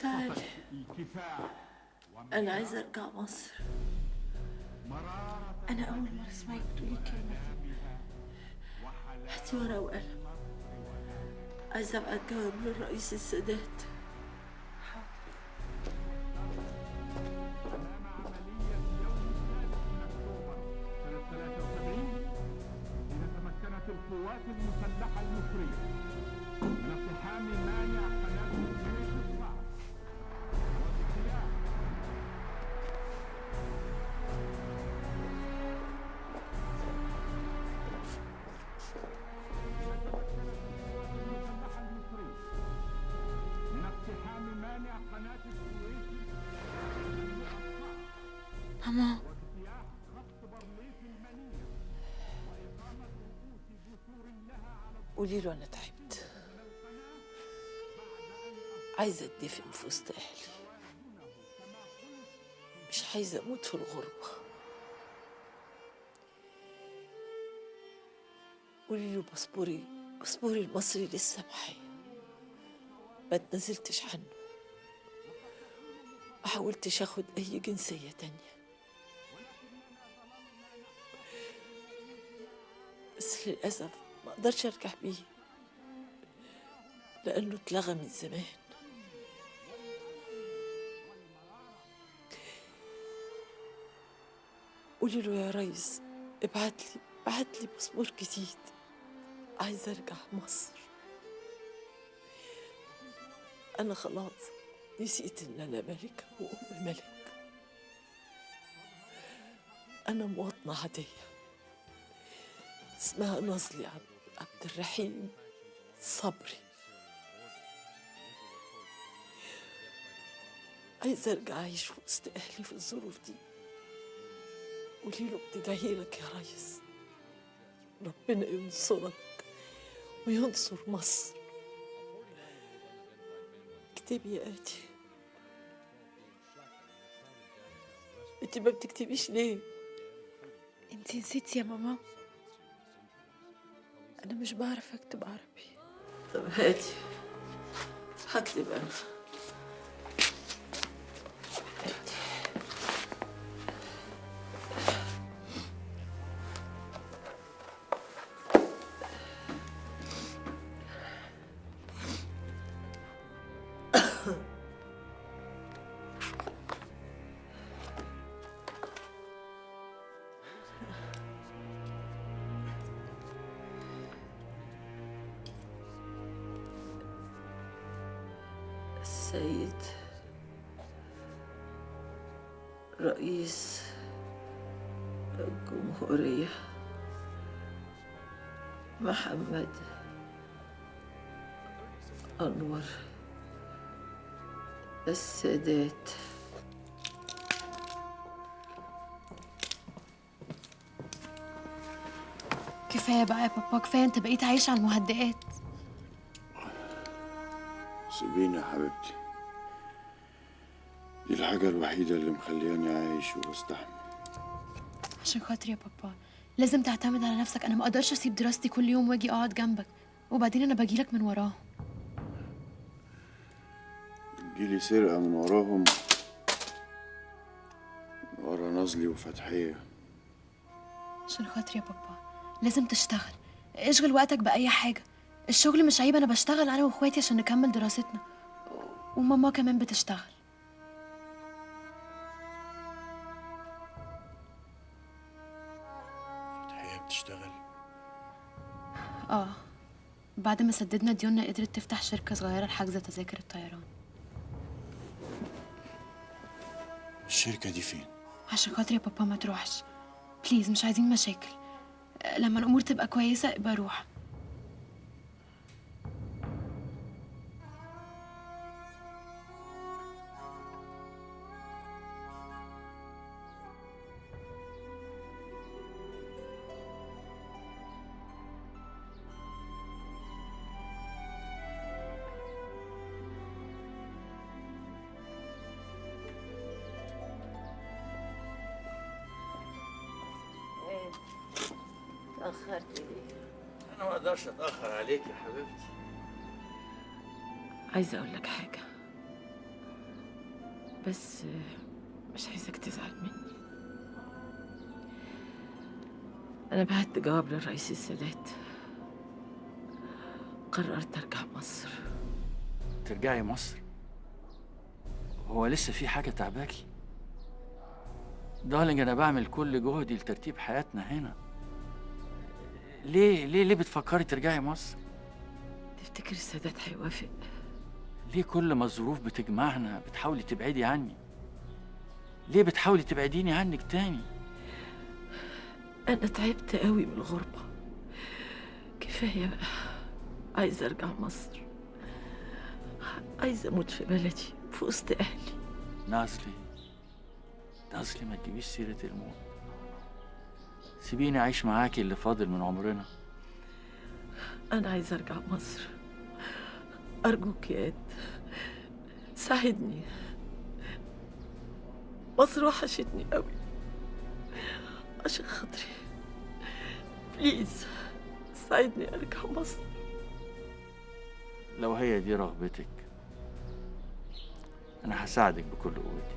تعالي. أنا عايزة أرجع مصر. أنا أول مرة أسمعك تقولي الكلمة دي. هاتي ورقة وقلم، عايزة أبعت جواب للرئيس السادات. القوات المسلحة المصرية من اقتحام مانع قناة السويس الصعب والاجتياح من اقتحام مانع قناة السويس ماما، واجتياح خط برليف المنية وإقامة رؤوس جسور لها على قولي له أنا تعبت، عايزة أتدفن في وسط أهلي، مش عايزة أموت في الغربة. قولي له باسبوري المصري لسه معايا، ما اتنازلتش عنه، ما حاولتش اخد أي جنسية تانية، بس للأسف ما أقدرش أرجع بيه لأنه اتلغى من زمان. قولي له يا ريس ابعتلي باسبور جديد، عايزة أرجع مصر. أنا خلاص نسيت إن أنا ملكة وأم ملك. أنا مواطنة عادية اسمها نظلي عبد الرحيم صبري. عايزة أرجع أعيش في وسط أهلي في الظروف دي. قولي له بتدعي لك يا ريس، ربنا ينصرك وينصر مصر. اكتبي يا آتي. انت ما بتكتبيش ليه؟ انت نسيتي يا ماما؟ أنا مش بعرف أكتب عربي. طب هاتي هكتب أنا. هاتي. السيد رئيس الجمهورية محمد أنور السادات. كفايه بقى يا بابا، كفايه، انت بقيت عايش على المهدئات. سيبيني يا حبيبتي، دي الحاجة الوحيدة اللي مخلياني عايش وبستحمل. عشان خاطري يا بابا لازم تعتمد على نفسك. انا ما اقدرش اسيب دراستي كل يوم واجي اقعد جنبك، وبعدين انا باجيلك من وراهم. تجيلي سرقة من وراهم، من ورا نظلي وفتحية. عشان خاطري يا بابا لازم تشتغل، اشغل وقتك بأي حاجة. الشغل مش عيب، انا بشتغل انا واخواتي عشان نكمل دراستنا، وماما كمان بتشتغل. فتحية بتشتغل؟ اه، بعد ما سددنا ديوننا قدرت تفتح شركة صغيرة لحجز تذاكر الطيران. الشركة دي فين؟ عشان خاطري يا بابا ما تروحش بليز، مش عايزين مشاكل. لما الامور تبقى كويسة ابقى روح. تأخرت ليه؟ أنا ما أقدرش أتأخر عليك يا حبيبتي. عايزة أقول لك حاجة، بس مش عايزك تزعل مني. أنا بعت جواب للرئيس السادات، قررت أرجع مصر. ترجعي مصر؟ هو لسه في حاجة تعباكي؟ دارلينج أنا بعمل كل جهدي لترتيب حياتنا هنا. ليه بتفكري ترجعي مصر؟ تفتكر السادات هيوافق؟ ليه كل ما الظروف بتجمعنا بتحاولي تبعدي عني؟ ليه بتحاولي تبعديني عنك تاني؟ أنا تعبت قوي من الغربة، كفاية بقى. عايزة أرجع مصر، عايزة أموت في بلدي في وسط أهلي. نازلي ما تجيبيش سيرة الموت. سيبيني أعيش معاكي اللي فاضل من عمرنا. أنا عايزة أرجع مصر، أرجوك يا إد، ساعدني. مصر وحشتني قوي، عشان خاطري بليز ساعدني أرجع مصر. لو هي دي رغبتك أنا هساعدك بكل قوتي.